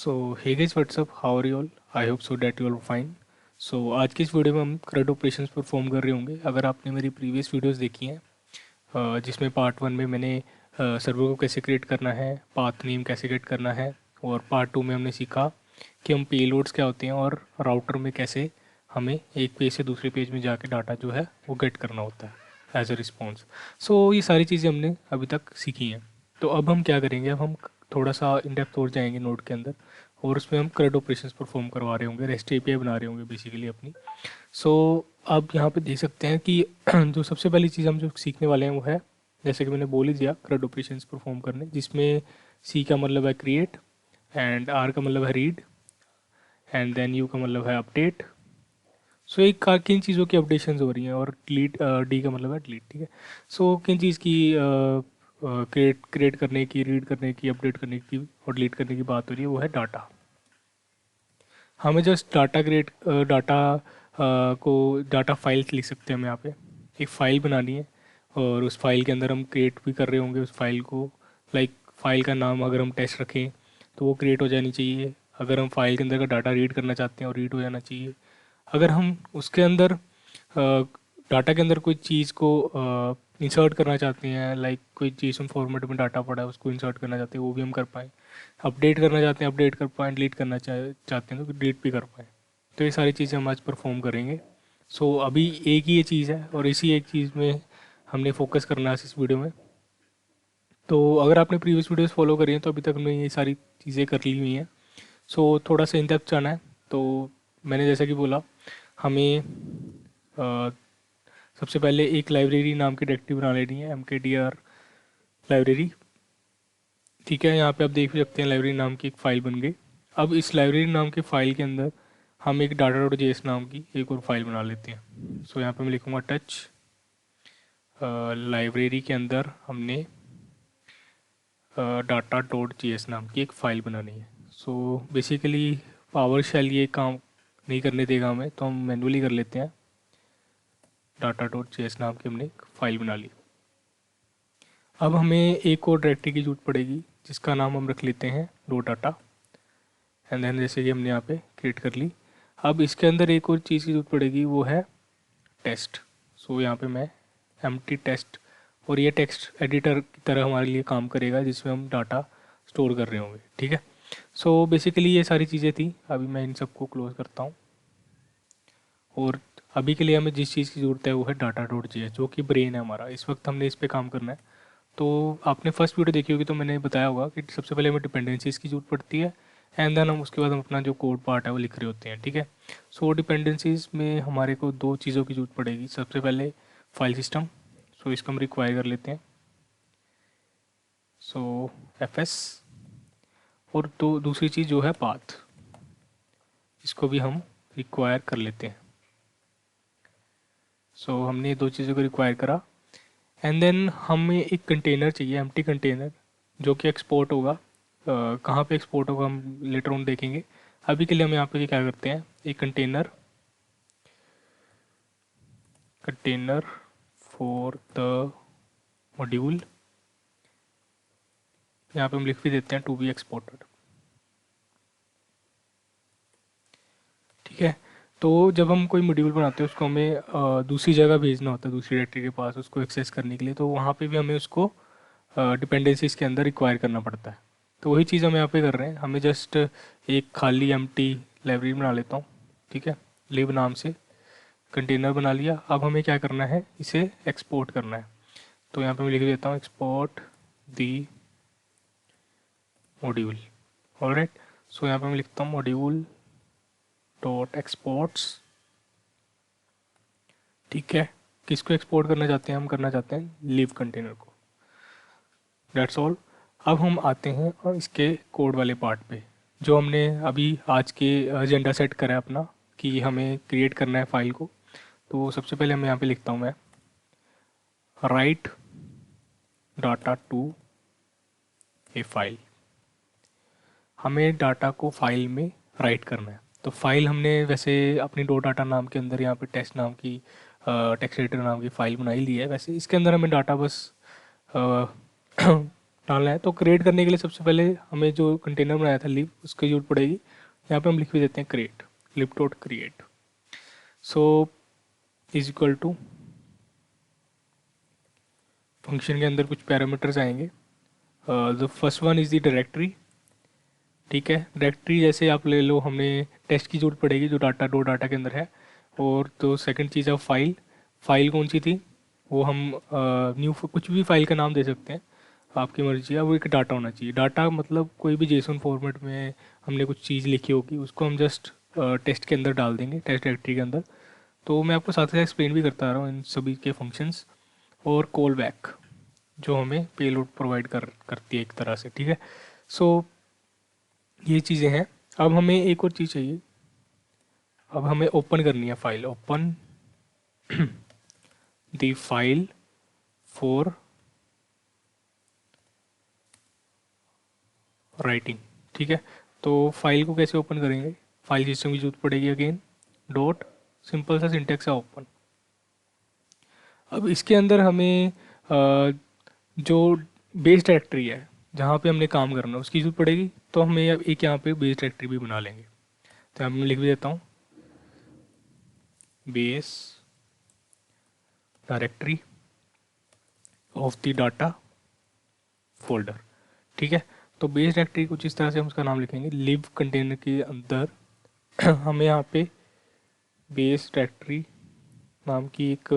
So hey guys what's up, how are you all? I hope so that you are fine. So आज की इस video में हम current operations perform कर रहे होंगे। अगर आपने मेरी प्रीवियस वीडियोस देखी हैं जिसमें पार्ट 1 में मैंने सर्वर को कैसे क्रिएट करना है, पाथ नेम कैसे क्रिएट करना है, और पार्ट 2 में हमने सीखा कि हम पेलोड्स क्या होते हैं और राउटर में कैसे हमें एक पेज से दूसरे पेज में जाके डाटा जो है वो गेट करना होता है एज अ रिस्पॉन्स। सो ये सारी चीज़ें हमने अभी तक सीखी हैं। तो अब हम क्या करेंगे, अब हम थोड़ा सा इन डेप्थ और जाएंगे नोड के अंदर, और उसमें हम CRUD ऑपरेशंस परफॉर्म करवा रहे होंगे, रेस्ट एपीआई बना रहे होंगे बेसिकली अपनी। सो आप यहाँ पे देख सकते हैं कि जो सबसे पहली चीज़ हम जो सीखने वाले हैं वो है, जैसे कि मैंने बोल ही दिया, CRUD ऑपरेशंस परफॉर्म करने, जिसमें C का मतलब है क्रिएट, एंड R का मतलब है रीड, एंड देन U का मतलब है अपडेट। सो एक किन चीज़ों की अपडेशन हो रही हैं, और डिलीट, डी का मतलब है डिलीट। ठीक है। सो किन चीज़ की क्रिएट क्रिएट करने की, रीड करने की, अपडेट करने की और डिलीट करने की बात हो रही है, वो है डाटा। हमें जस्ट डाटा क्रिएट, डाटा को डाटा फाइल्स लिख सकते हैं हम यहाँ पे। एक फ़ाइल बनानी है और उस फाइल के अंदर हम क्रिएट भी कर रहे होंगे उस फाइल को। लाइक फाइल का नाम अगर हम टेस्ट रखें तो वो क्रिएट हो जानी चाहिए। अगर हम फाइल के अंदर का डाटा रीड करना चाहते हैं और रीड हो जाना चाहिए। अगर हम उसके अंदर डाटा के अंदर कोई चीज़ को इंसर्ट करना चाहते हैं, लाइक कोई JSON फॉर्मेट में डाटा पड़ा है उसको इंसर्ट करना चाहते हैं, वो भी हम कर पाएँ। अपडेट करना चाहते हैं अपडेट कर पाएँ, डिलीट करना चाहते हैं तो डिलीट भी कर पाएँ। तो ये सारी चीज़ें हम आज परफॉर्म करेंगे। सो अभी एक ही ये चीज़ है और इसी एक चीज़ में हमने फोकस करना है इस वीडियो में। तो अगर आपने प्रीवियस वीडियोस फॉलो करी हैं तो अभी तक हमने ये सारी चीज़ें कर ली हुई हैं। सो थोड़ा सा इन डेप्थ जाना है। तो मैंने जैसा कि बोला, हमें सबसे पहले एक लाइब्रेरी नाम की डायरेक्टरी बना लेनी है, mkdir लाइब्रेरी। ठीक है, यहाँ पे आप देख भी सकते हैं लाइब्रेरी नाम की एक फ़ाइल बन गई। अब इस लाइब्रेरी नाम की फ़ाइल के अंदर हम एक डाटा डॉट जेएस नाम की एक और फाइल बना लेते हैं। सो यहाँ पे मैं लिखूँगा टच लाइब्रेरी के अंदर हमने डाटा डॉट जेएस नाम की एक फ़ाइल बनानी है। सो बेसिकली पावर शेल ये काम नहीं करने देगा हमें, तो हम मैन्युअली कर लेते हैं। डाटा डॉट जेएस नाम की हमने एक फ़ाइल बना ली। अब हमें एक और डायरेक्टरी की जरूरत पड़ेगी जिसका नाम हम रख लेते हैं डो डाटा, एंड देन जैसे कि हमने यहाँ पे क्रिएट कर ली। अब इसके अंदर एक और चीज़ की जरूरत पड़ेगी, वो है टेस्ट। सो यहाँ पे मैं एम्प्टी टेस्ट, और ये टेक्स्ट एडिटर की तरह हमारे लिए काम करेगा जिसमें हम डाटा स्टोर कर रहे होंगे। ठीक है। सो बेसिकली ये सारी चीज़ें थी। अभी मैं इन सबको क्लोज करता हूँ, और अभी के लिए हमें जिस चीज़ की ज़रूरत है वो है डाटा डॉट जी जो कि ब्रेन है हमारा। इस वक्त हमने इस पर काम करना है। तो आपने फर्स्ट वीडियो देखी होगी तो मैंने बताया होगा कि सबसे पहले हमें डिपेंडेंसीज की जरूरत पड़ती है, एंड देन हम उसके बाद हम अपना जो कोड पार्ट है वो लिख रहे होते हैं। ठीक है। सो डिपेंडेंसीज में हमारे को दो चीज़ों की जरूरत पड़ेगी। सबसे पहले फाइल सिस्टम, सो इसको हम रिक्वायर कर लेते हैं, सो FS। और तो दूसरी चीज़ जो है पाथ, इसको भी हम रिक्वायर कर लेते हैं। सो हमने ये दो चीज़ों को रिक्वायर करा, एंड देन हमें एक कंटेनर चाहिए, एम्प्टी कंटेनर, जो कि एक्सपोर्ट होगा। कहाँ पे एक्सपोर्ट होगा हम लेटर ऑन देखेंगे। अभी के लिए हम यहाँ पे क्या करते हैं, एक container container for the module, यहाँ पे हम लिख भी देते हैं टू बी एक्सपोर्टेड। ठीक है। तो जब हम कोई मॉड्यूल बनाते हैं उसको हमें दूसरी जगह भेजना होता है, दूसरी डायरेक्टरी के पास उसको एक्सेस करने के लिए, तो वहाँ पे भी हमें उसको डिपेंडेंसीज के अंदर रिक्वायर करना पड़ता है। तो वही चीज़ हम यहाँ पे कर रहे हैं। हमें जस्ट एक खाली एम्प्टी लाइब्रेरी बना लेता हूँ। ठीक है, लिब नाम से कंटेनर बना लिया। अब हमें क्या करना है, इसे एक्सपोर्ट करना है। तो यहाँ पे मैं लिख देता हूँ एक्सपोर्ट दी मॉड्यूल। ऑलराइट। सो यहाँ पे मैं लिखता हूँ मॉड्यूल डॉट एक्सपोर्ट्स। ठीक है। किसको एक्सपोर्ट करना चाहते हैं, हम करना चाहते हैं लिव कंटेनर को। That's all. अब हम आते हैं और इसके कोड वाले पार्ट पे, जो हमने अभी आज के एजेंडा सेट करा है अपना, कि हमें क्रिएट करना है फाइल को। तो सबसे पहले मैं यहाँ पे लिखता हूँ, मैं write data to a file. हमें डाटा को फाइल में राइट करना है। तो फाइल हमने वैसे अपनी डो डाटा नाम के अंदर यहाँ पे टेस्ट नाम की, टेक्स्ट एडिटर नाम की फ़ाइल बनाई ली है। वैसे इसके अंदर हमें डाटा बस डालना है। तो क्रिएट करने के लिए सबसे पहले हमें जो कंटेनर बनाया था लिव, उसकी जरूरत पड़ेगी। यहाँ पे हम लिख भी देते हैं create, lib dot create. So is equal to, function के अंदर कुछ पैरामीटर्स आएंगे। The first one is the directory. ठीक है, डायरेक्टरी जैसे आप ले लो, हमने टेस्ट की जरूरत पड़ेगी जो डाटा डो डाटा के अंदर है। और तो सेकंड चीज़ है फाइल। फाइल कौन सी थी, वो हम न्यू कुछ भी फाइल का नाम दे सकते हैं, आपकी मर्जी है। वो एक डाटा होना चाहिए। डाटा मतलब कोई भी जेसन फॉर्मेट में हमने कुछ चीज़ लिखी होगी, उसको हम जस्ट टेस्ट के अंदर डाल देंगे, टेस्ट डायरेक्टरी के अंदर। तो मैं आपको साथ साथ एक्सप्लेन भी करता आ रहा हूँ इन सभी के फंक्शंस। और कॉल बैक जो हमें पेलोड प्रोवाइड करती है एक तरह से। ठीक है, सो ये चीज़ें हैं। अब हमें एक और चीज़ चाहिए, अब हमें ओपन करनी है file. Open the file for writing. ठीक है, तो फाइल को कैसे ओपन करेंगे, फाइल सिस्टम की जरूरत पड़ेगी अगेन, डॉट, सिंपल सा सिंटेक्स है ओपन। अब इसके अंदर हमें जो बेस डायरेक्टरी है जहाँ पे हमने काम करना है उसकी जरूरत पड़ेगी। तो हमें अब एक यहाँ पे बेस डायरेक्टरी भी बना लेंगे। तो मैं लिख भी देता हूँ base directory of the data folder. ठीक है, तो बेस डायरेक्टरी कुछ इस तरह से हम उसका नाम लिखेंगे। लिव कंटेनर के अंदर हमें यहाँ पे बेस डायरेक्टरी नाम की एक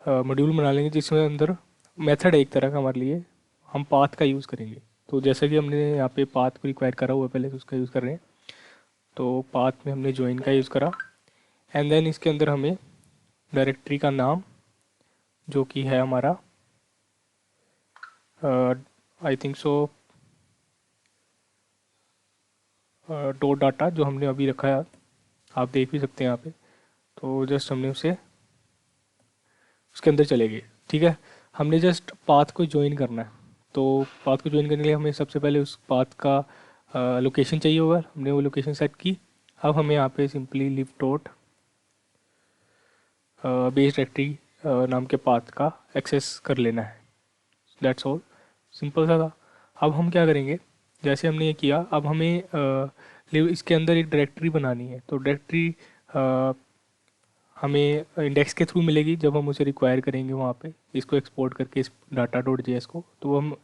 मॉड्यूल बना लेंगे, जिसमें अंदर मेथड है एक तरह का हमारे लिए, हम पाथ का यूज़ करेंगे। तो जैसा कि हमने यहाँ पे पाथ को रिक्वायर करा हुआ है पहले, तो उसका यूज़ कर रहे हैं। तो पाथ में हमने ज्वाइन का यूज़ करा, एंड देन इसके अंदर हमें डायरेक्टरी का नाम जो कि है हमारा I think so dot data, जो हमने अभी रखा है, आप देख भी सकते हैं यहाँ पे। तो जस्ट हमने उसे उसके अंदर चले गए। ठीक है, हमने जस्ट पाथ को ज्वाइन करना है। तो पाथ को ज्वाइन करने के लिए हमें सबसे पहले उस पाथ का लोकेशन चाहिए होगा, हमने वो लोकेशन सेट की। अब हमें यहाँ पे simply live dot base directory नाम के पाथ का एक्सेस कर लेना है। दैट्स ऑल, सिंपल सा था। अब हम क्या करेंगे, जैसे हमने ये किया, अब हमें इसके अंदर एक डायरेक्टरी बनानी है। तो डायरेक्टरी हमें इंडेक्स के थ्रू मिलेगी जब हम उसे रिक्वायर करेंगे वहाँ पे, इसको एक्सपोर्ट करके इस डाटा डॉट जे को। तो हम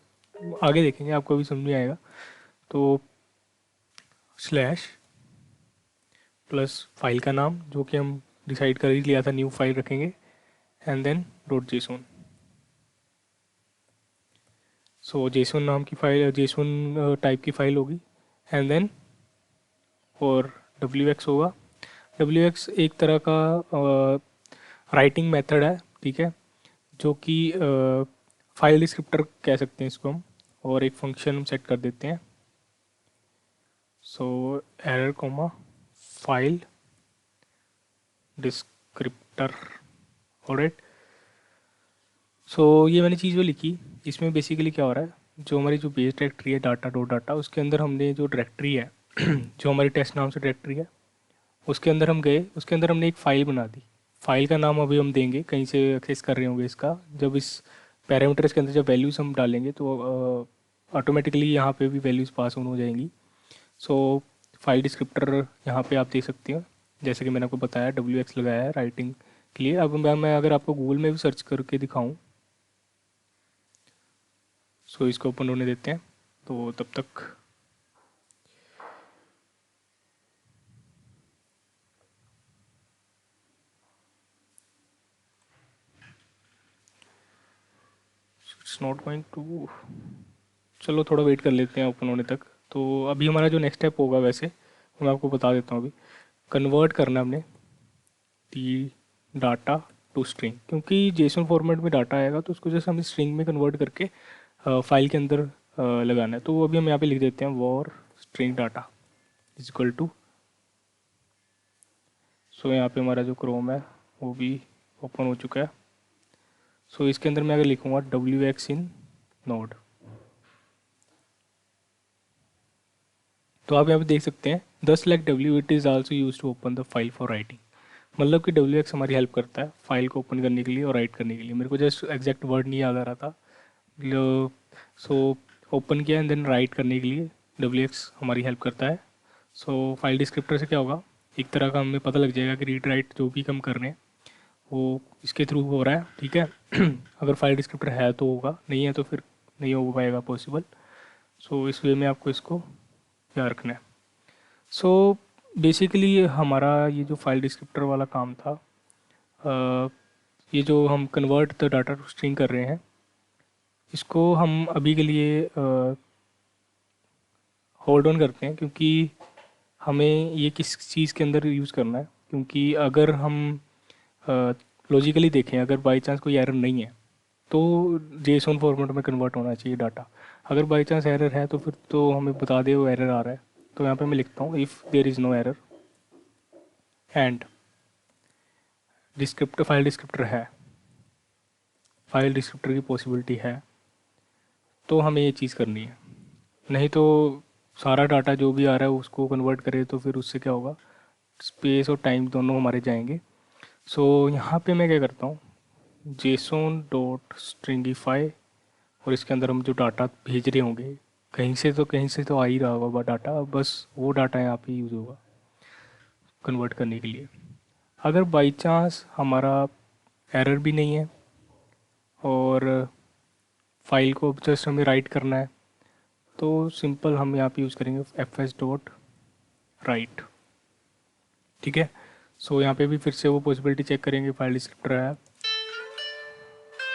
आगे देखेंगे, आपको अभी समझ में आएगा। तो स्लैश प्लस फाइल का नाम जो कि हम डिसाइड कर ही लिया था, न्यू फाइल रखेंगे, and then dot JSON. So JSON नाम की फाइल, जेसोन टाइप की फाइल होगी, एंड देन और डब्ल्यू एक्स होगा। डब्ल्यू एक्स एक तरह का राइटिंग मेथड है। ठीक है, जो कि फाइल डिस्क्रिप्टर कह सकते हैं इसको हम, और एक फंक्शन हम सेट कर देते हैं। So error comma file descriptor. Alright, so ये मैंने चीज़ वो लिखी। इसमें बेसिकली क्या हो रहा है, जो हमारी जो बेस डायरेक्टरी है डाटा डॉट डाटा, उसके अंदर हमने जो डायरेक्टरी है जो हमारी टेस्ट नाम से डायरेक्टरी है, उसके अंदर हम गए, उसके अंदर हमने एक फ़ाइल बना दी। फाइल का नाम अभी हम देंगे, कहीं से एक्सेस कर रहे होंगे इसका। जब इस पैरामीटर्स के अंदर जब वैल्यूज़ हम डालेंगे तो ऑटोमेटिकली यहाँ पे भी वैल्यूज़ पास ऑन हो जाएंगी। सो फाइल डिस्क्रिप्टर यहाँ पे आप देख सकते हो, जैसे कि मैंने आपको बताया डब्ल्यू एक्स लगाया है राइटिंग के लिए। अब मैं अगर आपको गूगल में भी सर्च करके दिखाऊँ, सो इसको ओपन होने देते हैं। तो तब तक इट्स नॉट गोइंग टू, चलो थोड़ा वेट कर लेते हैं ओपन होने तक। तो अभी हमारा जो नेक्स्ट स्टेप होगा, वैसे वो मैं आपको बता देता हूँ। अभी कन्वर्ट करना हमने दी डाटा टू स्ट्रिंग, क्योंकि जेसन फॉर्मेट में डाटा आएगा तो उसको जैसे हमें स्ट्रिंग में कन्वर्ट करके फाइल के अंदर लगाना है। तो वो अभी हम यहाँ पे लिख देते हैं var string data is equal to. So यहाँ पे हमारा जो क्रोम है वो भी ओपन हो चुका है। सो इसके अंदर मैं अगर लिखूँगा डब्ल्यू एक्स इन नोड, तो आप यहाँ पे देख सकते हैं the select W it is also use to open the file for writing. मतलब कि डब्ल्यू एक्स हमारी हेल्प करता है फाइल को ओपन करने के लिए और राइट करने के लिए। मेरे को जस्ट एग्जैक्ट वर्ड नहीं याद आ रहा था। सो ओपन किया एंड देन राइट करने के लिए WX हमारी हेल्प करता है। सो फाइल डिस्क्रिप्टर से क्या होगा, एक तरह का हमें पता लग जाएगा कि रीड राइट जो भी हम कर रहे हैं वो इसके थ्रू हो रहा है, ठीक है। अगर फाइल डिस्क्रिप्टर है तो होगा, नहीं है तो फिर नहीं हो पाएगा पॉसिबल। सो इस वे में आपको इसको याद रखना है। सो बेसिकली हमारा ये जो फाइल डिस्क्रिप्टर वाला काम था, ये जो हम convert the data to string कर रहे हैं, इसको हम अभी के लिए होल्ड ऑन करते हैं, क्योंकि हमें ये किस चीज़ के अंदर यूज़ करना है। क्योंकि अगर हम लॉजिकली देखें, अगर बाई चांस कोई एरर नहीं है तो जेसॉन फॉर्मेट में कन्वर्ट होना चाहिए डाटा। अगर बाई चांस एरर है तो फिर तो हमें बता दे वो एरर आ रहा है। तो यहाँ पे मैं लिखता हूँ if there is no error and descriptor file descriptor है, फाइल डिस्क्रिप्टर की पॉसिबिलिटी है, तो हमें ये चीज़ करनी है। नहीं तो सारा डाटा जो भी आ रहा है उसको कन्वर्ट करे तो फिर उससे क्या होगा, स्पेस और टाइम दोनों हमारे जाएंगे। सो यहाँ पे मैं क्या करता हूँ, जेसोन डॉट स्ट्रिंगिफाई, और इसके अंदर हम जो डाटा भेज रहे होंगे कहीं से तो आ ही रहा होगा डाटा, बस वो डाटा यहाँ पे यूज़ होगा कन्वर्ट करने के लिए। अगर बाई चांस हमारा एरर भी नहीं है और फाइल को जस्ट हमें राइट करना है, तो सिंपल हम यहाँ पे यूज़ करेंगे fs डॉट राइट, ठीक है। सो यहाँ पे भी फिर से वो पॉसिबिलिटी चेक करेंगे फाइल डिस्क्रिप्टर है।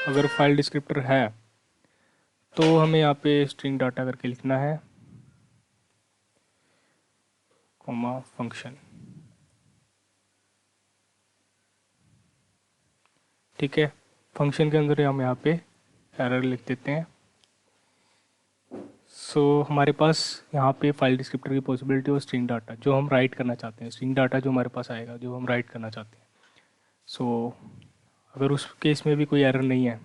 अगर फाइल डिस्क्रिप्टर है तो हमें यहाँ पे स्ट्रिंग डाटा करके लिखना है, कॉमा फंक्शन, ठीक है। फंक्शन के अंदर हम यहाँ पे एरर लिख देते हैं। सो हमारे पास यहाँ पे फाइल डिस्क्रिप्टर की पॉसिबिलिटी और स्ट्रिंग डाटा जो हम राइट करना चाहते हैं, स्ट्रिंग डाटा जो हमारे पास आएगा जो हम राइट करना चाहते हैं। सो अगर उस केस में भी कोई एरर नहीं है,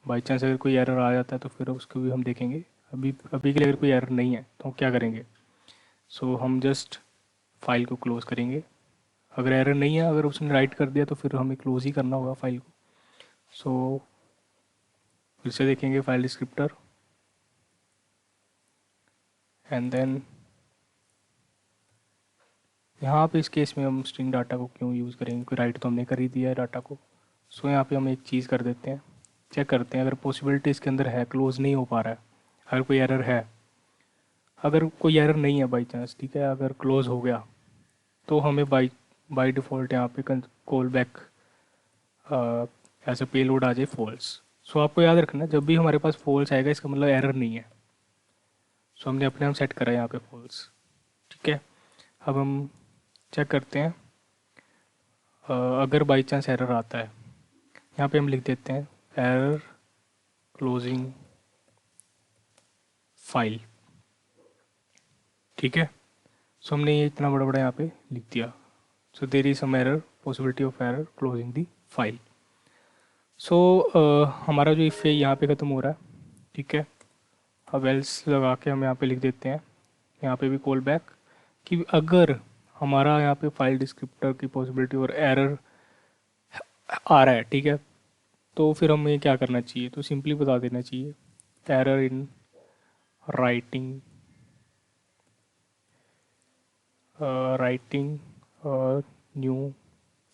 बाई चांस अगर कोई एरर आ जाता है तो फिर उसको भी हम देखेंगे। अभी अभी के लिए अगर कोई एरर नहीं है तो हम क्या करेंगे, सो हम जस्ट फाइल को क्लोज़ करेंगे। अगर एरर नहीं है, अगर उसने राइट कर दिया तो फिर हमें क्लोज़ ही करना होगा फाइल को। सो फिर से देखेंगे फाइल डिस्क्रिप्टर एंड देन यहाँ पे इस केस में हम स्ट्रिंग डाटा को क्यों यूज़ करेंगे, क्योंकि राइट तो हमने कर ही दिया है डाटा को। सो यहाँ पे हम एक चीज़ कर देते हैं, चेक करते हैं अगर पॉसिबिलिटी इसके अंदर है, क्लोज़ नहीं हो पा रहा है, अगर कोई एरर है। अगर कोई एरर नहीं है बाई चांस, ठीक है, अगर क्लोज़ हो गया तो हमें बाई डिफ़ॉल्ट यहाँ पे call back as a payload आ जाए फॉल्स। सो आपको याद रखना जब भी हमारे पास फॉल्स आएगा इसका मतलब एरर नहीं है। सो हमने अपने हम सेट करा है यहाँ पे फॉल्स, ठीक है। अब हम चेक करते हैं अगर बाई चांस एरर आता है, यहाँ पे हम लिख देते हैं एरर क्लोजिंग फाइल, ठीक है। सो हमने ये इतना बड़ा बड़ा यहाँ पे लिख दिया। So there is some error, possibility of error closing the file. So हमारा जो इफ़ है यहाँ पे ख़त्म हो रहा है, ठीक है। अब एल्स लगा के हम यहाँ पे लिख देते हैं, यहाँ पे भी कॉल बैक कि अगर हमारा यहाँ पे फाइल डिस्क्रिप्टर की पॉसिबिलिटी और एरर आ रहा है, ठीक है, तो फिर हमें क्या करना चाहिए, तो सिंपली बता देना चाहिए error in writing writing new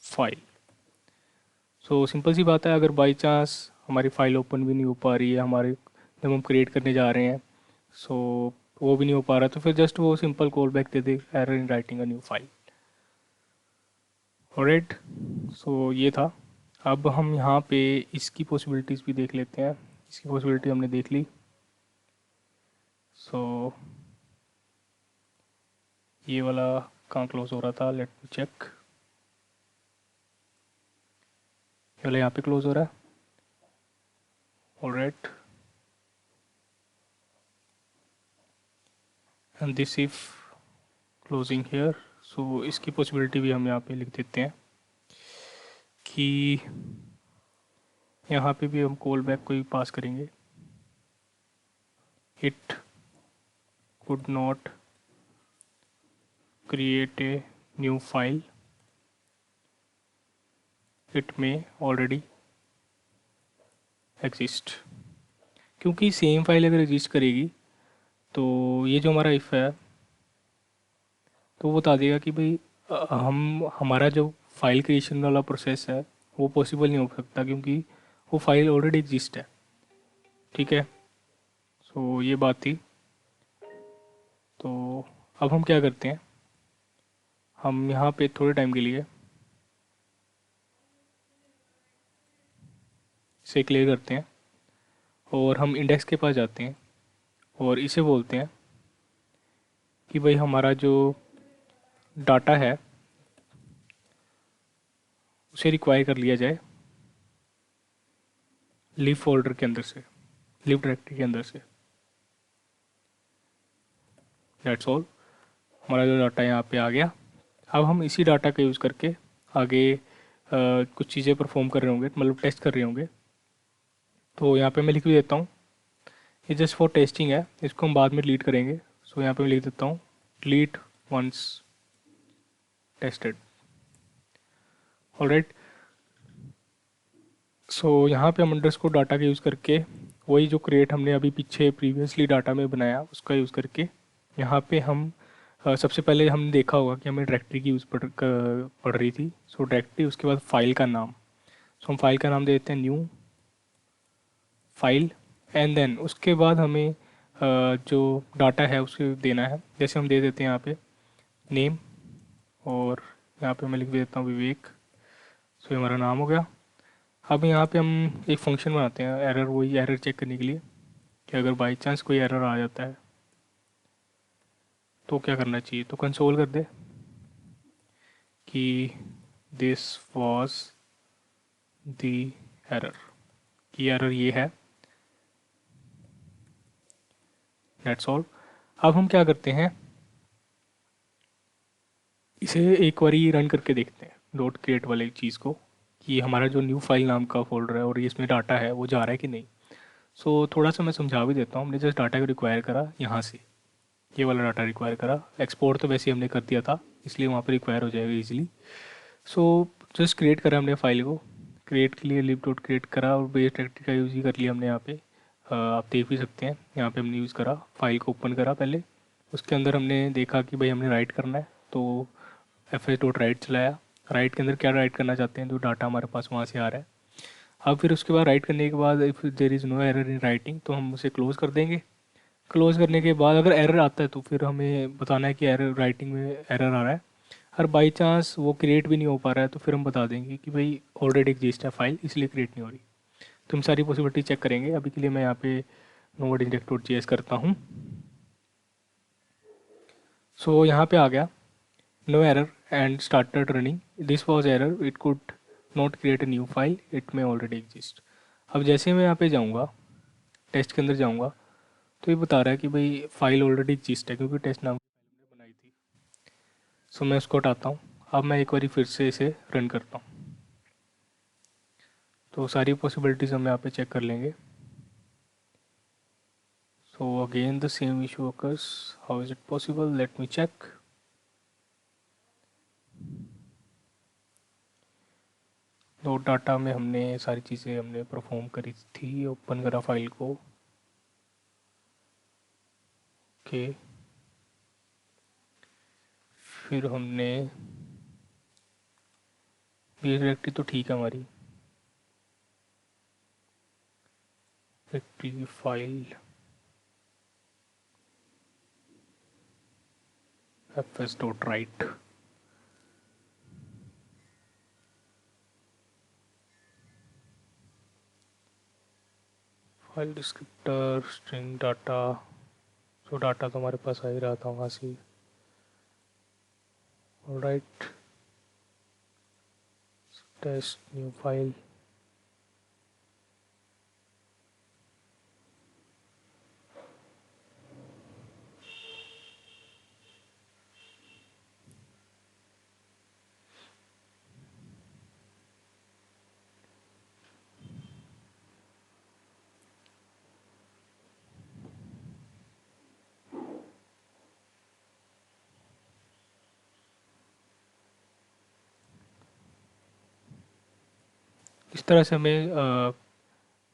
file. So simple सी बात है, अगर बाई चांस हमारी फ़ाइल ओपन भी नहीं हो पा रही है, हमारे जब हम क्रिएट करने जा रहे हैं, सो वो भी नहीं हो पा रहा, तो फिर जस्ट वो सिंपल कॉल बैक दे दे error in writing a new file. Alright, so ये था। अब हम यहाँ पे इसकी पॉसिबिलिटीज़ भी देख लेते हैं। इसकी पॉसिबिलिटी हमने देख ली। सो ये वाला कहाँ क्लोज हो रहा था, लेट मी चेक। ये वाला यहाँ पे क्लोज हो रहा है। Alright, and this if closing here. So इसकी पॉसिबिलिटी भी हम यहाँ पे लिख देते हैं कि यहाँ पे भी हम कॉल बैक को ही पास करेंगे, it could not create a new file, it में ऑलरेडी एग्जिस्ट। क्योंकि सेम फाइल अगर एग्जिस्ट करेगी तो ये जो हमारा इफ़ है तो वो बता देगा कि भाई हम हमारा जो फाइल क्रिएशन वाला प्रोसेस है वो पॉसिबल नहीं हो सकता क्योंकि वो फाइल ऑलरेडी एग्जिस्ट है। ठीक है, सो ये बात थी। तो अब हम क्या करते हैं, हम यहाँ पे थोड़े टाइम के लिए इसे क्लियर करते हैं और हम इंडेक्स के पास जाते हैं और इसे बोलते हैं कि भाई हमारा जो डाटा है उसे रिक्वायर कर लिया जाए लिव फोल्डर के अंदर से, लिव डायरेक्टरी के अंदर से। दैट्स ऑल, हमारा जो डाटा यहाँ पे आ गया। अब हम इसी डाटा का यूज़ करके आगे कुछ चीज़ें परफॉर्म कर रहे होंगे, मतलब टेस्ट कर रहे होंगे। तो यहाँ पे मैं लिख भी देता हूँ, ये जस्ट फॉर टेस्टिंग है, इसको हम बाद में डिलीट करेंगे। सो यहाँ पे मैं लिख देता हूँ डिलीट वंस टेस्टेड। ऑलराइट, सो यहाँ पे हम अंडरस्कोर डाटा का यूज़ करके वही जो क्रिएट हमने अभी पीछे प्रीवियसली डाटा में बनाया उसका यूज़ करके यहाँ पे हम सबसे पहले हमने देखा होगा कि हमें डायरेक्टरी की यूज़ पड़ रही थी। सो डायरेक्टरी, उसके बाद फाइल का नाम। सो हम फाइल का नाम दे देते हैं न्यू फाइल, एंड देन उसके बाद हमें जो डाटा है उसे देना है। जैसे हम दे देते हैं यहाँ पे नेम, और यहाँ पे मैं लिख देता हूँ विवेक। सो ये हमारा नाम हो गया। अब यहाँ पे हम एक फंक्शन बनाते हैं एरर, वही एरर चेक करने के लिए कि अगर बाई चांस कोई एरर आ जाता है तो क्या करना चाहिए। तो कंसोल कर दे कि दिस वाज द एरर, कि एरर ये है। That's all. अब हम क्या करते हैं, इसे एक बारी रन करके देखते हैं डॉट क्रिएट वाले चीज़ को, कि हमारा जो न्यू फाइल नाम का फोल्डर है और ये इसमें डाटा है वो जा रहा है कि नहीं। सो थोड़ा सा मैं समझा भी देता हूँ। हमने जस्ट डाटा को रिक्वायर करा यहाँ से, ये वाला डाटा रिक्वायर करा। एक्सपोर्ट तो वैसे ही हमने कर दिया था इसलिए वहाँ पर रिक्वायर हो जाएगा इजीली। सो जस्ट क्रिएट करा हमने फाइल को, क्रिएट के लिए लिव डॉट क्रिएट करा और बेस डायरेक्टरी का यूज़ ही कर लिया हमने यहाँ पे। आप देख भी सकते हैं यहाँ पे हमने यूज़ करा, फाइल को ओपन करा पहले, उसके अंदर हमने देखा कि भाई हमने राइट करना है तो एफ एस डॉट राइट चलाया। राइट के अंदर क्या राइट करना चाहते हैं, जो डाटा हमारे पास वहाँ से आ रहा है। अब फिर उसके बाद राइट करने के बाद if there is no error in writing तो हम उसे क्लोज़ कर देंगे। क्लोज़ करने के बाद अगर एरर आता है तो फिर हमें बताना है कि एरर राइटिंग में एरर आ रहा है। और बाई चांस वो क्रिएट भी नहीं हो पा रहा है तो फिर हम बता देंगे कि भाई ऑलरेडी एग्जिस्ट है फाइल इसलिए क्रिएट नहीं हो रही। तो हम सारी पॉसिबिलिटी चेक करेंगे। अभी के लिए मैं यहाँ पे नोड इंडेक्स डॉट जेएस करता हूँ। सो यहाँ पे आ गया no error and started running. This was error, it could not create a new file, it may already exist. अब जैसे मैं यहाँ पे जाऊँगा, टेस्ट के अंदर जाऊँगा, तो ये बता रहा है कि भाई फाइल ऑलरेडी एग्जिस्ट है क्योंकि टेस्ट नाम की फाइल हमने बनाई थी। सो मैं उसको हटाता हूँ। अब मैं एक बार फिर से इसे रन करता हूँ तो सारी पॉसिबिलिटीज़ हम यहाँ पे चेक कर लेंगे। So again the same issue occurs. How is it possible? Let me check. Note data में हमने सारी चीज़ें हमने परफॉर्म करी थी, ओपन करा फाइल को। ओके, फिर हमने ये डायरेक्टरी तो ठीक है हमारी, directory file F S dot write, file descriptor string data. So data तो हमारे पास आ ही रहा था वहाँ से। Right, test new file. इस तरह से हमें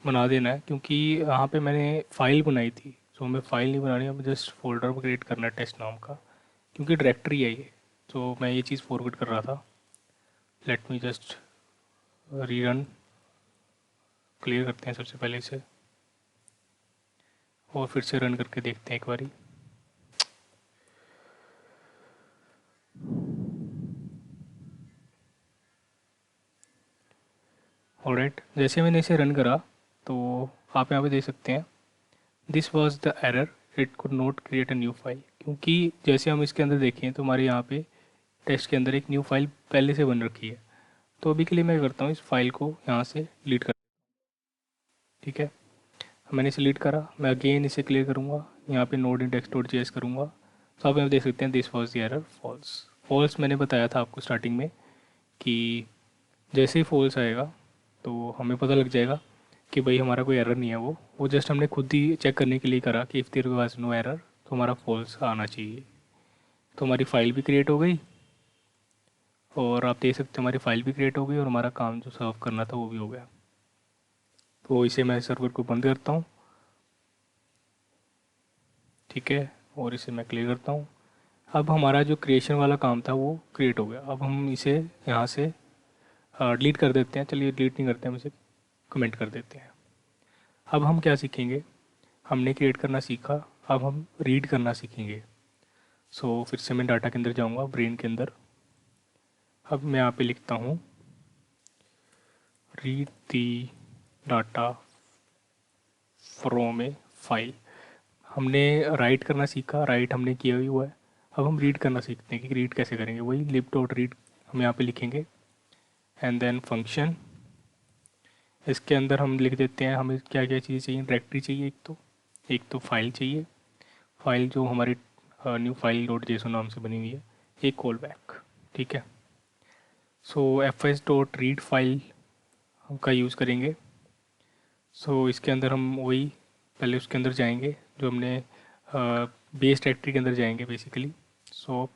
बना देना है क्योंकि यहाँ पे मैंने फ़ाइल बनाई थी। सो हमें फाइल नहीं बनानी, हमें जस्ट फोल्डर क्रिएट करना है टेस्ट नाम का, क्योंकि डायरेक्टरी है ये। तो मैं ये चीज़ फॉरवर्ड कर रहा था। Late me just rerun, clear करते हैं सबसे पहले इसे और फिर से रन करके देखते हैं एक बारी। ऑलराइट, जैसे मैंने इसे रन करा तो आप यहाँ पे देख सकते हैं this was the error, it could not create a new file. क्योंकि जैसे हम इसके अंदर देखें तो हमारे यहाँ पे टेक्स्ट के अंदर एक न्यू फाइल पहले से बन रखी है। तो अभी के लिए मैं करता हूँ इस फाइल को यहाँ से डिलीट कर, ठीक है। मैंने इसे डिलीट करा, मैं अगेन इसे क्लियर करूँगा, यहाँ पे नोड इंडेक्स डॉट जेएस करूँगा। तो आप यहाँ देख सकते हैं this was the error false. False मैंने बताया था आपको स्टार्टिंग में कि जैसे ही फॉल्स आएगा तो हमें पता लग जाएगा कि भाई हमारा कोई एरर नहीं है। वो जस्ट हमने खुद ही चेक करने के लिए करा कि if there was no error तो हमारा फॉल्स आना चाहिए। तो हमारी फ़ाइल भी क्रिएट हो गई और आप देख सकते हैं हमारी फ़ाइल भी क्रिएट हो गई और हमारा काम जो सर्व करना था वो भी हो गया। तो इसे मैं सर्वर को बंद करता हूँ, ठीक है, और इसे मैं क्लियर करता हूँ। अब हमारा जो क्रिएशन वाला काम था वो क्रिएट हो गया। अब हम इसे यहाँ से डिलीट कर देते हैं। चलिए डिलीट नहीं करते, हम इसे कमेंट कर देते हैं। अब हम क्या सीखेंगे, हमने क्रिएट करना सीखा, अब हम रीड करना सीखेंगे। सो फिर से मैं डाटा के अंदर जाऊंगा, ब्रेन के अंदर। अब मैं यहाँ पे लिखता हूँ read the data from A file. हमने राइट करना सीखा, राइट हमने किया ही हुआ है। अब हम रीड करना सीखते हैं कि रीड कैसे करेंगे। वही लिब डॉट रीड हम यहाँ पे लिखेंगे एंड देन फंक्शन। इसके अंदर हम लिख देते हैं हमें क्या क्या चीज़ें चाहिए। डायरेक्टरी चाहिए एक तो फाइल चाहिए, फाइल जो हमारी न्यू फाइल डॉट जेसो नाम से बनी हुई है, एक कॉल बैक, ठीक है। So F S dot read file हम का यूज़ करेंगे। सो इसके अंदर हम वही पहले उसके अंदर जाएंगे जो हमने बेस डायरेक्टरी के अंदर जाएंगे बेसिकली। सो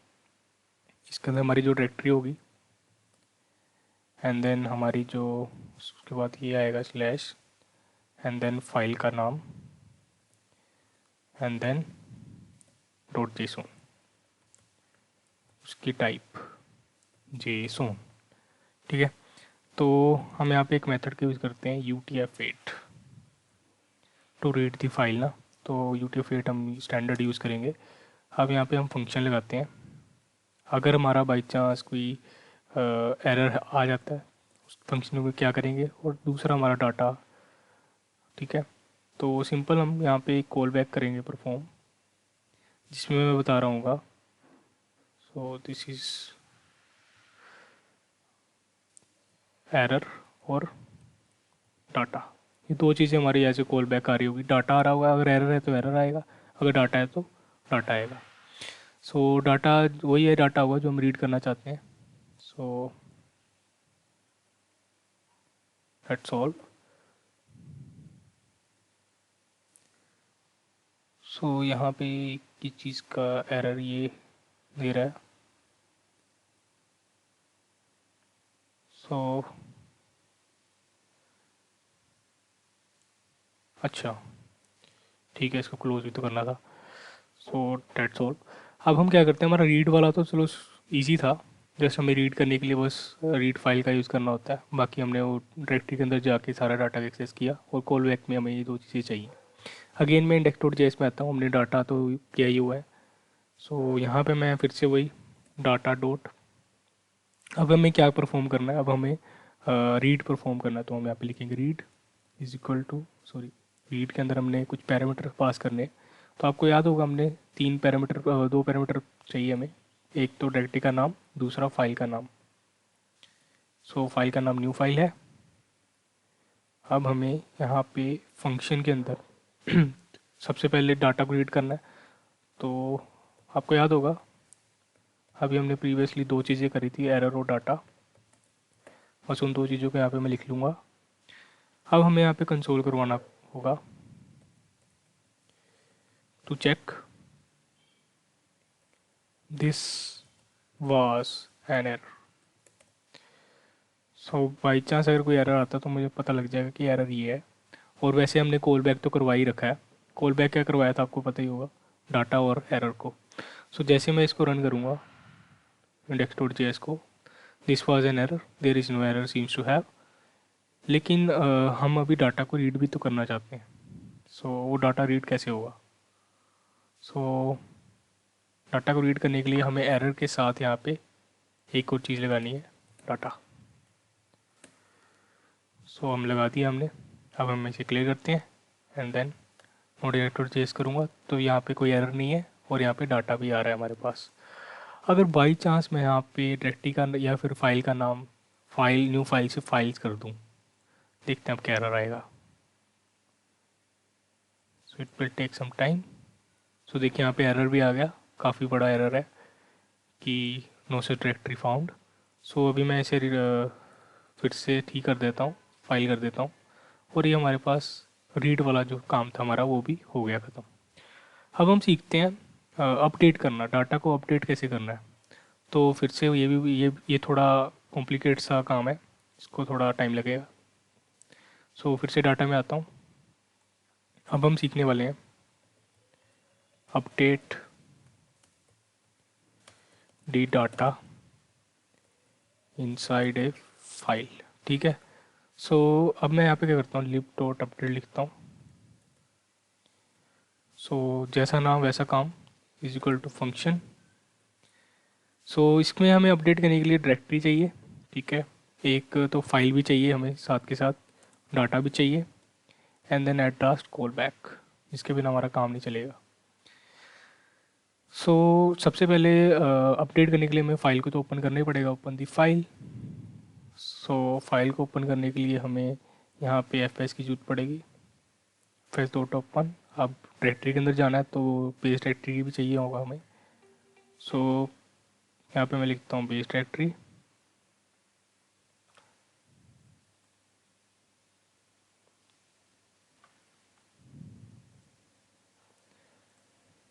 इसके अंदर हमारी जो डायरेक्टरी होगी एंड देन हमारी जो उसके बाद ये आएगा स्लैश एंड देन फाइल का नाम एंड देन डॉट जेसोन, उसकी टाइप जेसोन, ठीक है। तो हम यहाँ पे एक मेथड का यूज़ करते हैं UTF-8 to read the file ना। तो UTF-8 हम स्टैंडर्ड यूज़ करेंगे। अब यहाँ पे हम फंक्शन लगाते हैं। अगर हमारा बाई चांस कोई एरर आ जाता है उस फंक्शन को क्या करेंगे, और दूसरा हमारा डाटा, ठीक है। तो सिंपल हम यहाँ पे एक कॉल बैक करेंगे परफॉर्म, जिसमें मैं बता रहा हूँ। सो दिस इज़ एरर और डाटा, ये दो चीज़ें हमारी ऐसे कॉल बैक आ रही होगी। डाटा आ रहा होगा, अगर एरर है तो एरर आएगा, अगर डाटा है तो डाटा आएगा। सो डाटा वही है, डाटा होगा जो हम रीड करना चाहते हैं। So that's all. सो यहाँ पे किस चीज़ का एरर ये दे रहा है। सो अच्छा, ठीक है, इसको क्लोज भी तो करना था। So that's all. अब हम क्या करते हैं, हमारा रीड वाला तो चलो इजी था, जस्ट हमें रीड करने के लिए बस रीड फाइल का यूज़ करना होता है। बाकी हमने वो डायरेक्टरी के अंदर जाके सारा डाटा एक्सेस किया, और कॉल बैक में हमें ये दो चीज़ें चाहिए। अगेन मैं इंडेक्स डॉट जेएस में आता हूँ, हमने डाटा तो किया ही हुआ है। सो यहाँ पे मैं फिर से वही डाटा डॉट, अब हमें क्या परफॉर्म करना है, अब हमें रीड परफॉर्म करना है। तो हम यहाँ पे लिखेंगे read is equal to, sorry, read के अंदर हमने कुछ पैरामीटर पास करने। तो आपको याद होगा हमने तीन पैरामीटर, दो पैरामीटर चाहिए हमें, एक तो डायरेक्टरी का नाम, दूसरा फाइल का नाम। सो फाइल का नाम न्यू फाइल है। अब हमें यहाँ पे फंक्शन के अंदर सबसे पहले डाटा को रीड करना है। तो आपको याद होगा अभी हमने प्रीवियसली दो चीज़ें करी थी, एरर और डाटा, बस उन दो चीज़ों को यहाँ पे मैं लिख लूँगा। अब हमें यहाँ पे कंसोल करवाना होगा to check this was an error. So by chance अगर कोई एरर आता तो मुझे पता लग जाएगा कि एरर ये है। और वैसे हमने कॉल बैक तो करवा ही रखा है, कॉल बैक क्या करवाया था आपको पता ही होगा, डाटा और एरर को। सो जैसे मैं इसको रन करूँगा index.js को, this was an error, there is no error seems to have. लेकिन हम अभी डाटा को रीड भी तो करना चाहते हैं। सो वो डाटा रीड कैसे होगा? सो डाटा को रीड करने के लिए हमें एरर के साथ यहाँ पे एक और चीज़ लगानी है, डाटा। सो हम लगा दिया हमने। अब हम इसे क्लियर करते हैं एंड देन node.js करूँगा तो यहाँ पे कोई एरर नहीं है और यहाँ पे डाटा भी आ रहा है हमारे पास। अगर बाई चांस मैं यहाँ पे डायरेक्टरी का या फिर फाइल का नाम फाइल न्यू फाइल से फाइल्स कर दूँ, देखते हैं अब क्या एरर आएगा। So it will take some time. So देखिए यहाँ पे एरर भी आ गया, काफ़ी बड़ा एरर है कि नो से डायरेक्टरी फाउंड। सो अभी मैं इसे फिर से ठीक कर देता हूँ, फाइल कर देता हूँ और ये हमारे पास रीड वाला जो काम था हमारा वो भी हो गया ख़त्म। अब हम सीखते हैं अपडेट करना, डाटा को अपडेट कैसे करना है। तो फिर से ये थोड़ा कॉम्प्लिकेट सा काम है, इसको थोड़ा टाइम लगेगा। सो फिर से डाटा में आता हूँ। अब हम सीखने वाले हैं update D data inside a file, ठीक है। सो अब मैं यहाँ पे क्या करता हूँ, लिब डॉट अपडेट लिखता हूँ। सो जैसा नाम वैसा काम इज इक्वल टू फंक्शन। सो इसमें हमें अपडेट करने के लिए डायरेक्टरी चाहिए, ठीक है। एक तो फाइल भी चाहिए हमें, साथ के साथ डाटा भी चाहिए and then at last callback, इसके बिना हमारा काम नहीं चलेगा। सो सबसे पहले अपडेट करने के लिए हमें फ़ाइल को तो ओपन करना ही पड़ेगा, ओपन दी फाइल। सो फाइल को ओपन करने के लिए हमें यहाँ पे एफ की जरूरत पड़ेगी, एफ डॉट ओपन। अब डायरेक्टरी के अंदर जाना है तो बेस डायरेक्टरी की भी चाहिए होगा हमें। सो यहाँ पे मैं लिखता हूँ बेस डायरेक्टरी।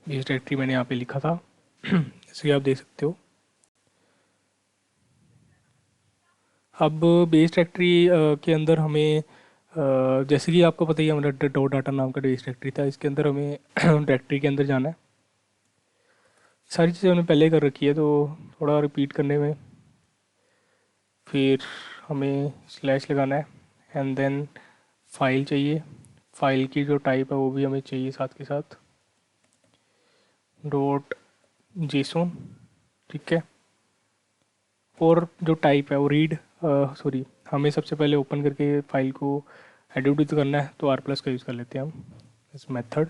बेस डायरेक्टरी मैंने यहाँ पे लिखा था जैसे कि आप देख सकते हो। अब बेस डायरेक्टरी के अंदर हमें जैसे कि आपको पता ही है हमारा डॉट डाटा नाम का बेस डायरेक्टरी था, इसके अंदर हमें डायरेक्टरी के अंदर जाना है। सारी चीज़ें हमने पहले कर रखी है तो थोड़ा रिपीट करने में फिर हमें स्लैश लगाना है एंड देन फाइल चाहिए। फाइल की जो टाइप है वो भी हमें चाहिए साथ के साथ, डॉट जेसोन, ठीक है। और जो टाइप है वो रीड सॉरी, हमें सबसे पहले ओपन करके फाइल को एडिट तो करना है तो आर प्लस का यूज़ कर लेते हैं हम इस मेथड।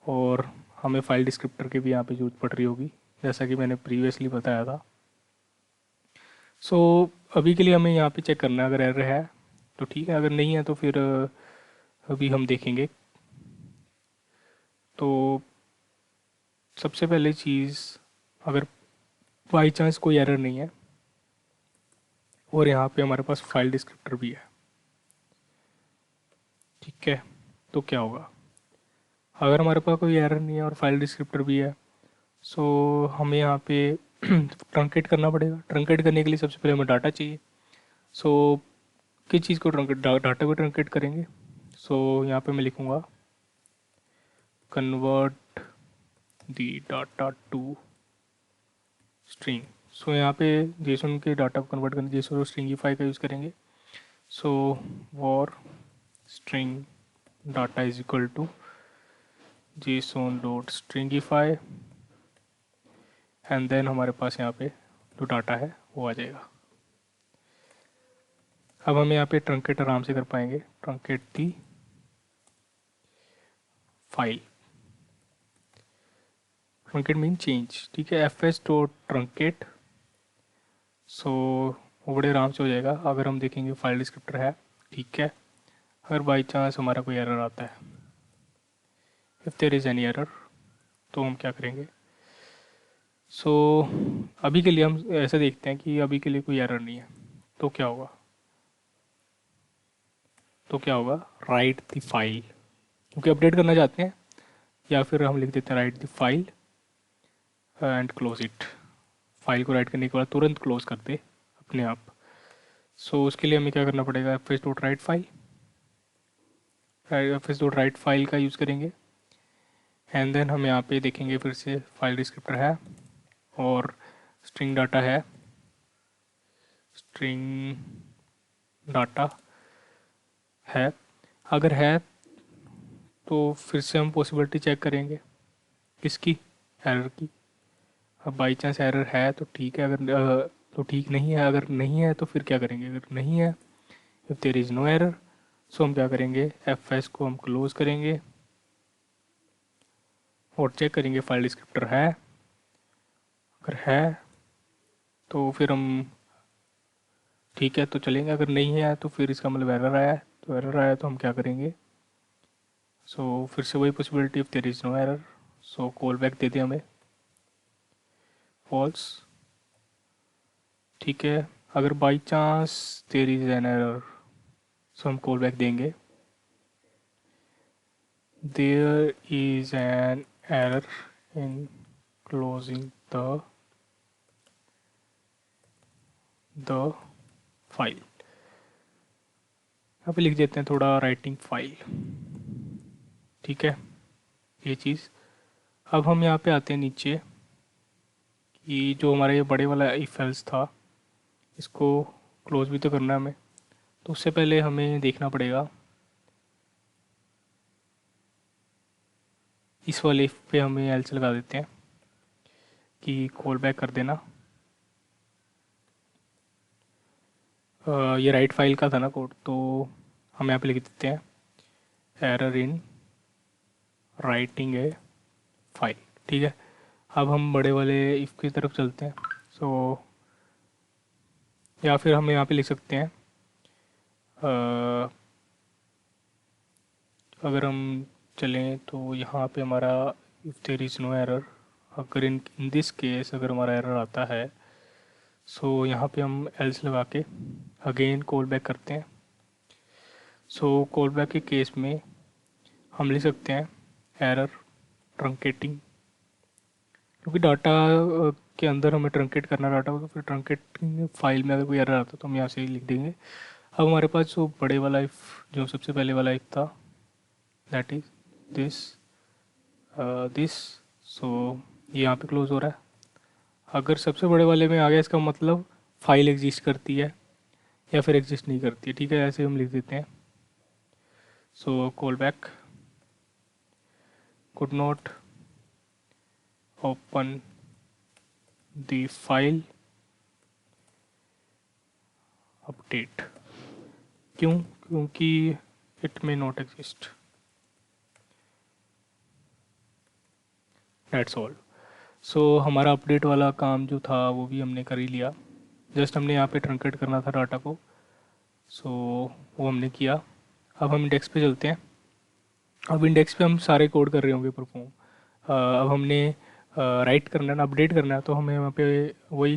और हमें फाइल डिस्क्रिप्टर की भी यहाँ पे जरूरत पड़ रही होगी जैसा कि मैंने प्रीवियसली बताया था। सो अभी के लिए हमें यहाँ पे चेक करना है, अगर एरर है तो ठीक है, अगर नहीं है तो फिर अभी हम देखेंगे। तो सबसे पहले चीज़, अगर बाई चांस कोई एरर नहीं है और यहाँ पे हमारे पास फाइल डिस्क्रिप्टर भी है, ठीक है, तो क्या होगा? अगर हमारे पास कोई एरर नहीं है और फाइल डिस्क्रिप्टर भी है, सो हमें यहाँ पे ट्रंकेट करना पड़ेगा। ट्रंकेट करने के लिए सबसे पहले हमें डाटा चाहिए। सो किस चीज़ को ट्रंकेट, डाटा को ट्रंकेट करेंगे। सो यहाँ पे मैं लिखूँगा convert the data to string. So यहाँ पे जेसन के डाटा को कन्वर्ट करने जेसन और स्ट्रिंगीफाई का यूज़ करेंगे। So var string data is equal to JSON dot stringify and then हमारे पास यहाँ पे जो डाटा है वो आ जाएगा। अब हम यहाँ पे ट्रंकेट आराम से कर पाएंगे, ट्रंकेट दी फाइल, ट्रंकेट मीन चेंज, ठीक है, एफ एस डॉट ट्रंकेट। सो वो बड़े आराम से हो जाएगा। अगर हम देखेंगे फाइल डिस्क्रिप्टर है, ठीक है। अगर बाई चांस हमारा कोई एरर आता है, if there is any error, तो हम क्या करेंगे। सो अभी के लिए हम ऐसे देखते हैं कि अभी के लिए कोई एरर नहीं है, तो क्या होगा, राइट द फाइल, क्योंकि अपडेट करना चाहते हैं। या फिर हम लिख देते हैं right the file and close it. File को राइट करने के बाद तुरंत क्लोज कर दे अपने आप। सो उसके लिए हमें क्या करना पड़ेगा, F S dot write file F S dot write file का यूज़ करेंगे। एंड देन हम यहाँ पे देखेंगे फिर से फाइल डिस्क्रिप्टर है और स्ट्रिंग डाटा है, स्ट्रिंग डाटा है। अगर है तो फिर से हम पॉसिबिलिटी चेक करेंगे किसकी, एरर की। अब बाई चांस एरर है तो ठीक है, अगर तो ठीक नहीं है, अगर नहीं है तो फिर क्या करेंगे। अगर नहीं है, if there is no error, so हम क्या करेंगे, एफ एस को हम क्लोज करेंगे और चेक करेंगे फाइल डिस्क्रिप्टर है। अगर है तो फिर हम ठीक है तो चलेंगे, अगर नहीं है तो फिर इसका मतलब एरर आया है। तो एरर आया तो हम क्या करेंगे, सो फिर से वही possibility, if there is no error, so call back दे दे हमें फॉल्स। ठीक है, अगर by chance there is an error, so हम कॉल बैक देंगे there is an error in closing the file. यहाँ पे लिख देते हैं थोड़ा राइटिंग फाइल। ठीक है, ये चीज़। अब हम यहाँ पे आते हैं नीचे कि जो हमारा ये बड़े वाला इफ एल्स था, इसको क्लोज भी तो करना है हमें। तो उससे पहले हमें देखना पड़ेगा इस वाले इफ पे हमें एल्स लगा देते हैं कि कॉल बैक कर देना। ये राइट फाइल का था ना कोड, तो हम यहाँ पे लिख देते हैं error in writing a file. ठीक है, अब हम बड़े वाले इफ की तरफ चलते हैं। सो या फिर हम यहाँ पे लिख सकते हैं अगर हम चलें तो यहाँ पे हमारा if there is no error, अगर इन दिस केस अगर हमारा एरर आता है, सो यहाँ पे हम एल्स लगा के अगेन कॉल बैक करते हैं। सो कॉल बैक के केस में हम लिख सकते हैं एरर ट्रंकेटिंग, क्योंकि डाटा के अंदर हमें ट्रंकेट करना डाटा को, तो फिर ट्रंकेटिंग फाइल में अगर कोई एरर आता है तो हम यहाँ से ही लिख देंगे। अब हमारे पास जो बड़े वाला इफ, जो सबसे पहले वाला इफ था, दैट इज दिस, सो ये यहाँ पे क्लोज हो रहा है। अगर सबसे बड़े वाले में आ गया, इसका मतलब फाइल एग्जिस्ट करती है या फिर एग्जिस्ट नहीं करती है। ठीक है, ऐसे हम लिख देते हैं। So call back could not open the file update। क्यों? क्योंकि it may not exist, that's all। सो हमारा अपडेट वाला काम जो था वो भी हमने कर ही लिया। जस्ट हमने यहाँ पे ट्रंकेट करना था डाटा को, सो वो हमने किया। अब हम इंडेक्स पे चलते हैं। अब इंडेक्स पे हम सारे कोड कर रहे होंगे परफॉर्म। अब हमने राइट करना है ना, अपडेट करना है, तो हमें वहाँ पे वही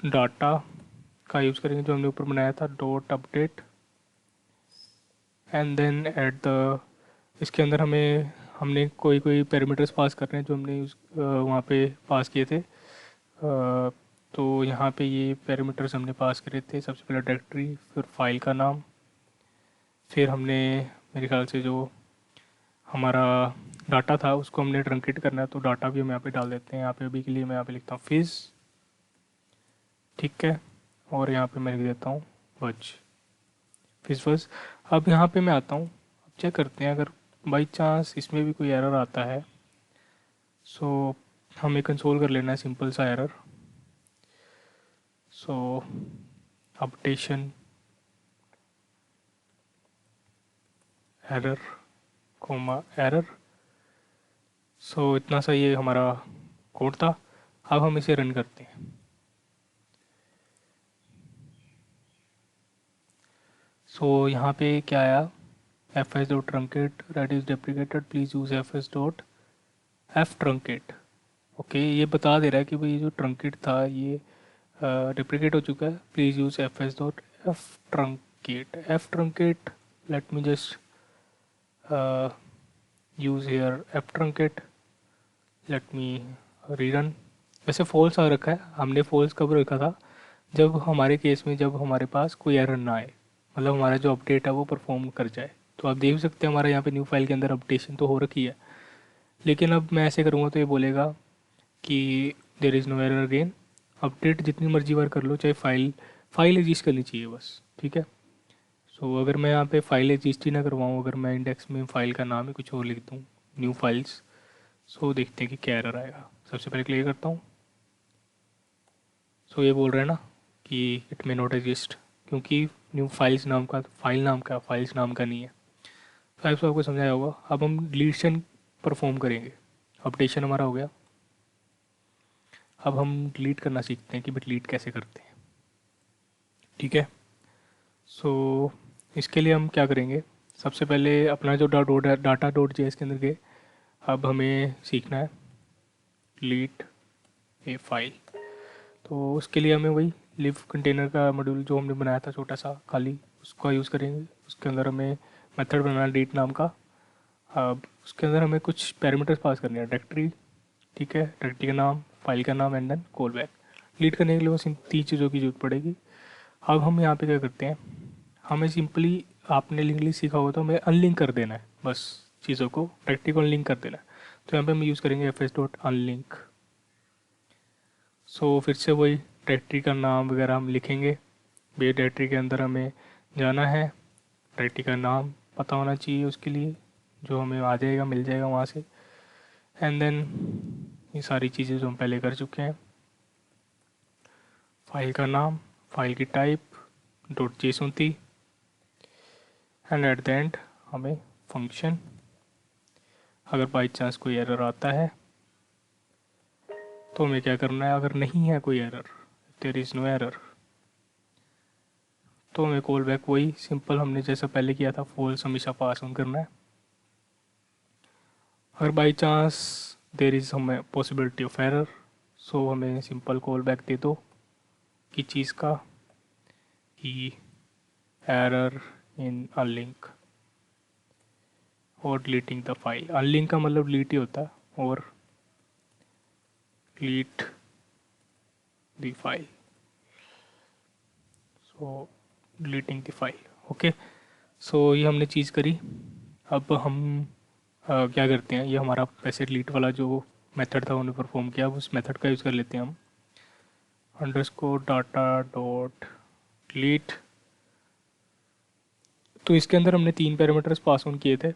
डाटा का यूज़ करेंगे जो हमने ऊपर बनाया था, dot update, and then at the, इसके अंदर हमने कोई पैरामीटर्स पास कर रहे हैं जो हमने वहाँ पे पास किए थे। तो यहाँ पे ये पैरामीटर्स हमने पास करे थे, सबसे पहले डायरेक्टरी, फिर फाइल का नाम, फिर हमने मेरे ख्याल से जो हमारा डाटा था उसको हमने ट्रंकेट करना है, तो डाटा भी हम यहाँ पे डाल देते हैं। यहाँ पे अभी के लिए मैं यहाँ पे लिखता हूँ फिज। ठीक है, और यहाँ पे मैं लिख देता हूँ वज, फिज वज। अब यहाँ पे मैं आता हूँ, अब चेक करते हैं अगर बाई चांस इसमें भी कोई एरर आता है, सो हमें कंसोल कर लेना है सिंपल सा एरर। सो अपडेशन एरर कोमा एरर। सो इतना सा ये हमारा कोड था। अब हम इसे रन करते हैं। सो यहाँ पे क्या आया, F S dot truncate that is deprecated, please use F S dot F truncate. Okay, ये बता दे रहा है कि भाई ये जो ट्रंकेट था ये डेप्रिकेट हो चुका है, please use F S dot F truncate. F truncate, let me just use here F truncate, let me rerun. वैसे फॉल्स आ रखा है, हमने फॉल्स कब रखा था, जब हमारे केस में जब हमारे पास कोई एरर ना आए। मतलब हमारा जो अपडेट है वो परफॉर्म कर जाए। तो आप देख सकते हैं हमारा यहाँ पे न्यू फाइल के अंदर अपडेशन तो हो रखी है, लेकिन अब मैं ऐसे करूँगा तो ये बोलेगा कि there is no error again. Update जितनी मर्जी बार कर लो, चाहे फाइल एग्जिस्ट करनी चाहिए बस, ठीक है। सो अगर मैं यहाँ पे फाइल एग्जिस्ट ही ना करवाऊँ, अगर मैं इंडेक्स में फाइल का नाम ही कुछ और लिख दूँ, न्यू फाइल्स, सो देखते हैं कि क्या एरर आएगा। सबसे पहले क्लियर करता हूँ। सो ये बोल रहा है ना कि इट मे नॉट एग्जिस्ट, क्योंकि न्यू फाइल्स नाम का फाइल नाम का फाइल्स नाम का नहीं है। फाइल्स तो आपको समझाया होगा। अब हम डिलीशन परफॉर्म करेंगे। अपडेशन हमारा हो गया। अब हम डिलीट करना सीखते हैं कि भाई डिलीट कैसे करते हैं, ठीक है। सो इसके लिए हम क्या करेंगे, सबसे पहले अपना जो डाटा डॉट जेएस के अंदर गए, अब हमें सीखना है डिलीट ए फाइल। तो उसके लिए हमें वही लिव कंटेनर का मॉड्यूल जो हमने बनाया था छोटा सा खाली, उसका यूज़ करेंगे। उसके अंदर हमें मेथड बनाना डिलीट नाम का। अब उसके अंदर हमें कुछ पैरामीटर्स पास करने हैं, डायरेक्टरी, ठीक है, डायरेक्टरी का नाम, फाइल का नाम and then callback. Delete करने के लिए बस इन 3 चीज़ों की जरूरत पड़ेगी। अब हम यहाँ पे क्या करते हैं, हमें सिंपली, आपने लिंक लिस्ट सीखा होगा तो हमें अनलिंक कर देना है बस, चीज़ों को डायरेक्टरी को अनलिंक कर देना है। तो यहाँ पे हम यूज़ करेंगे एफ एस डॉट अनलिंक। सो फिर से वही डायरेक्टरी का नाम वगैरह हम लिखेंगे। बेस डायरेक्टरी के अंदर हमें जाना है, डायरेक्टरी का नाम पता होना चाहिए उसके लिए, जो हमें आ जाएगा, मिल जाएगा वहाँ से। एंड देन ये सारी चीज़ें जो हम पहले कर चुके हैं, फाइल का नाम, फाइल की टाइप डॉट जेसन थी, एंड एट द एंड हमें फंक्शन। अगर बाई चांस कोई एरर आता है तो हमें क्या करना है, अगर नहीं है कोई error, there is no error, तो हमें कॉल बैक वही सिंपल हमने जैसा पहले किया था, फॉल्स हमेशा पास ऑन करना है। अगर बाई चांस देर इज़ हमें पॉसिबिलिटी ऑफ एरर, सो हमें सिंपल कॉल बैक दे दो कि चीज़ का, कि एरर इन अनलिंक और डिलीटिंग द फाइल। अनलिंक का मतलब डिलीट ही होता है, और delete the file, so deleting the file. Okay, so ये हमने चीज़ करी। अब हम क्या करते हैं, ये हमारा वैसे डिलीट वाला जो मेथड था उन्हें परफॉर्म किया, अब उस मेथड का यूज़ कर लेते हैं हम, अंडरस्कोर डाटा डॉट डिलीट। तो इसके अंदर हमने 3 पैरामीटर्स पास ऑन किए थे।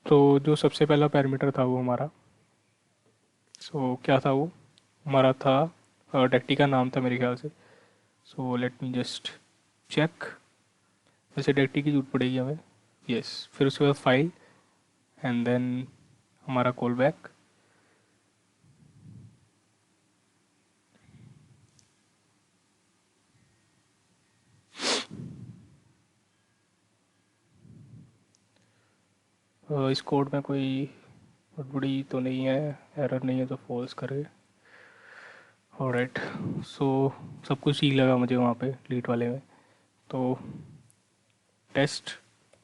तो जो सबसे पहला पैरामीटर था वो हमारा, क्या था वो हमारा था, डायरेक्टरी का नाम था मेरे ख्याल से। So let me just check. वैसे डायरेक्टरी की जरूरत पड़ेगी हमें, यस। फिर उसके बाद फाइल एंड देन हमारा कॉल बैक। इस कोड में कोई गड़बड़ी तो नहीं है, एरर नहीं है तो फॉल्स करे। ऑलराइट, सो सब कुछ ठीक लगा मुझे वहाँ पे डिलीट वाले में। तो टेस्ट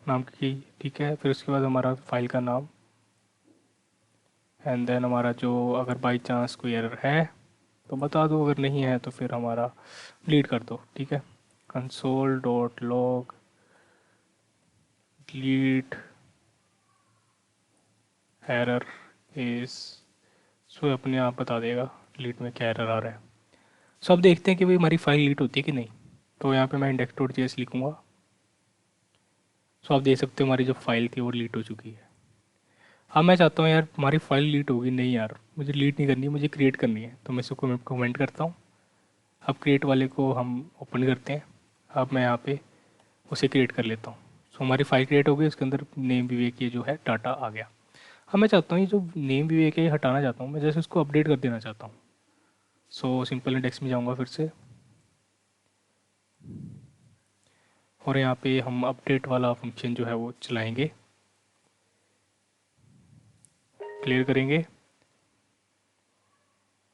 नाम की, ठीक है। फिर उसके बाद हमारा फाइल का नाम एंड देन हमारा जो, अगर बाई चांस कोई एरर है तो बता दो, अगर नहीं है तो फिर हमारा डिलीट कर दो, ठीक है। Console dot log delete error is, so अपने आप बता देगा डिलीट में क्या एरर आ रहा है। सो अब देखते हैं कि भाई हमारी फाइल डिलीट होती है कि नहीं। तो यहाँ पे मैं इंडेक्स डॉट जेएस लिखूँगा। सो आप देख सकते हो हमारी जो फाइल थी वो डिलीट हो चुकी है। अब मैं चाहता हूँ यार हमारी फाइल डिलीट होगी, नहीं यार मुझे डिलीट नहीं करनी है, मुझे क्रिएट करनी है। तो मैं इसको कमेंट करता हूँ। अब क्रिएट वाले को हम ओपन करते हैं। अब मैं यहाँ पे उसे क्रिएट कर लेता हूँ। सो हमारी फाइल क्रिएट हो गई, उसके अंदर नेम विवेक ये जो है डाटा आ गया। अब मैं चाहता हूँ ये जो नेम विवेक है ये हटाना चाहता हूँ मैं, जैसे उसको अपडेट कर देना चाहता हूँ। सो सिंपल इंडेक्स में जाऊँगा फिर से, और यहाँ पे हम अपडेट वाला फंक्शन जो है वो चलाएंगे, क्लियर करेंगे।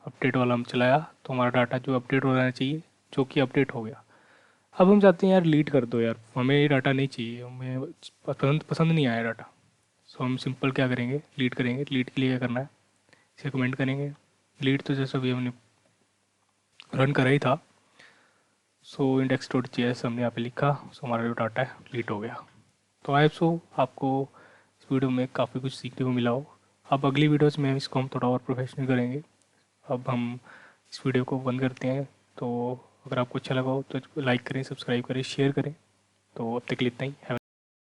अपडेट वाला हम चलाया तो हमारा डाटा जो अपडेट हो जाना चाहिए, जो कि अपडेट हो गया। अब हम चाहते हैं यार डिलीट कर दो यार, हमें ये डाटा नहीं चाहिए, हमें पसंद नहीं आया डाटा। सो हम सिंपल क्या करेंगे, डिलीट करेंगे। डिलीट के लिए क्या करना है, इसे कमेंट करेंगे। डिलीट तो जैसा भी हमने रन करा ही था, सो इंडेक्स डॉट जेएस हमने यहाँ पे लिखा, सो हमारा जो डाटा है डिलीट हो गया। तो आई सो आपको इस वीडियो में काफ़ी कुछ सीखने को मिला हो। अब अगली वीडियोस में इसको हम थोड़ा और प्रोफेशनल करेंगे। अब हम इस वीडियो को बंद करते हैं। तो अगर आपको अच्छा लगा हो तो लाइक करें, सब्सक्राइब करें, शेयर करें। तो अब तक के लिए इतना ही।